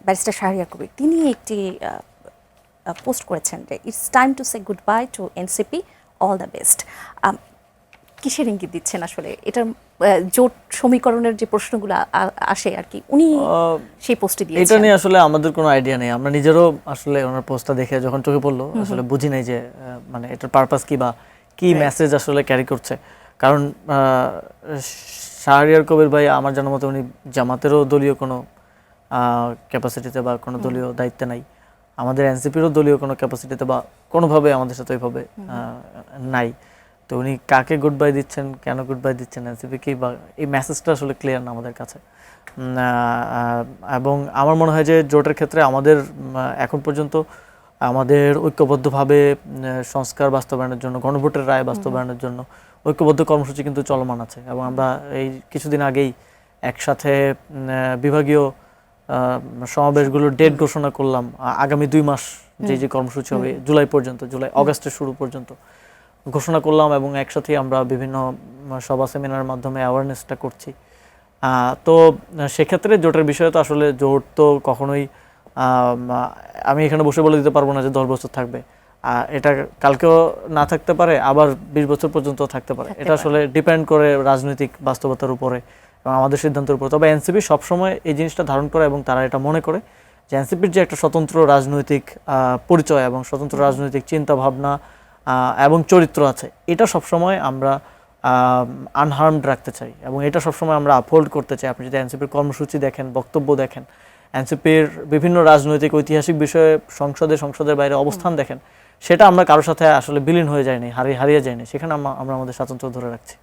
Barrister Shahriar Kabir তিনি একটি post করেছেন যে it's time to say goodbye to NCP, all the best. কিসের ইঙ্গিত দিচ্ছেন আসলে? এটার জোট সমীকরণের যে প্রশ্নগুলো আসে আর কি, উনি সেই পোস্টে দিয়েছেন। এটা নিয়ে আসলে আমাদের কোনো আইডিয়া নেই। আমরা নিজেরও আসলে ওনার পোস্টটা দেখে যখন চোখে পড়লো আসলে বুঝি নাই যে মানে এটার পারপাস কি বা কি মেসেজ আসলে ক্যারি করছে। কারণ শাহরিয়ার কবির ভাই আমার জানার মতে উনি জামাতেরও দলীয় কোনো ক্যাপাসিটিতে বা কোনো দলীয় দায়িত্বে নাই, আমাদের এনসিপিরও দলীয় কোনো ক্যাপাসিটিতে বা কোনোভাবে আমাদের সাথে ওইভাবে নাই। তো উনি কাকে গুড বাই দিচ্ছেন, কেন গুড বাই দিচ্ছেন, এনসিপি কি, বা এই মেসেজটা আসলে ক্লিয়ার না আমাদের কাছে। এবং আমার মনে হয় যে জোটের ক্ষেত্রে আমাদের এখন পর্যন্ত আমাদের ঐক্যবদ্ধভাবে সংস্কার বাস্তবায়নের জন্য, গণভোটের রায় বাস্তবায়নের জন্য ঐক্যবদ্ধ কর্মসূচি কিন্তু চলমান আছে। এবং আমরা এই কিছুদিন আগেই একসাথে বিভাগীয় সমাবেশগুলোর ডেট ঘোষণা করলাম। আগামী 2 মাস যে কর্মসূচি হবে, জুলাই পর্যন্ত, জুলাই অগাস্টের শুরু পর্যন্ত ঘোষণা করলাম, এবং একসাথে আমরা বিভিন্ন সভা সেমিনারের মাধ্যমে অ্যাওয়ারনেসটা করছি। তো সেক্ষেত্রে জোটের বিষয়ে তো আসলে জোট তো কখনোই আমি এখানে বসে বলে দিতে পারবো না যে 10 বছর থাকবে। এটা কালকেও না থাকতে পারে, আবার 20 বছর পর্যন্ত থাকতে পারে। এটা আসলে ডিপেন্ড করে রাজনৈতিক বাস্তবতার উপরে এবং আমাদের সিদ্ধান্তের উপর। তবে এনসিপি সবসময় এই জিনিসটা ধারণ করে এবং তারা এটা মনে করে যে এনসিপির যে একটা স্বতন্ত্র রাজনৈতিক পরিচয় এবং স্বতন্ত্র রাজনৈতিক চিন্তা ভাবনা এবং চরিত্র আছে, এটা সবসময় আমরা আনহার্মড রাখতে চাই এবং এটা সবসময় আমরা আপহোল্ড করতে চাই। আপনি যদি এনসিপির কর্মসূচি দেখেন, বক্তব্য দেখেন, এনসিপির বিভিন্ন রাজনৈতিক ঐতিহাসিক বিষয়ে সংসদের বাইরে অবস্থান দেখেন, সেটা আমরা কারোর সাথে আসলে বিলীন হয়ে যায়নি, হারিয়ে যায়নি। সেখানে আমরা আমাদের স্বাতন্ত্র্য ধরে রাখছি।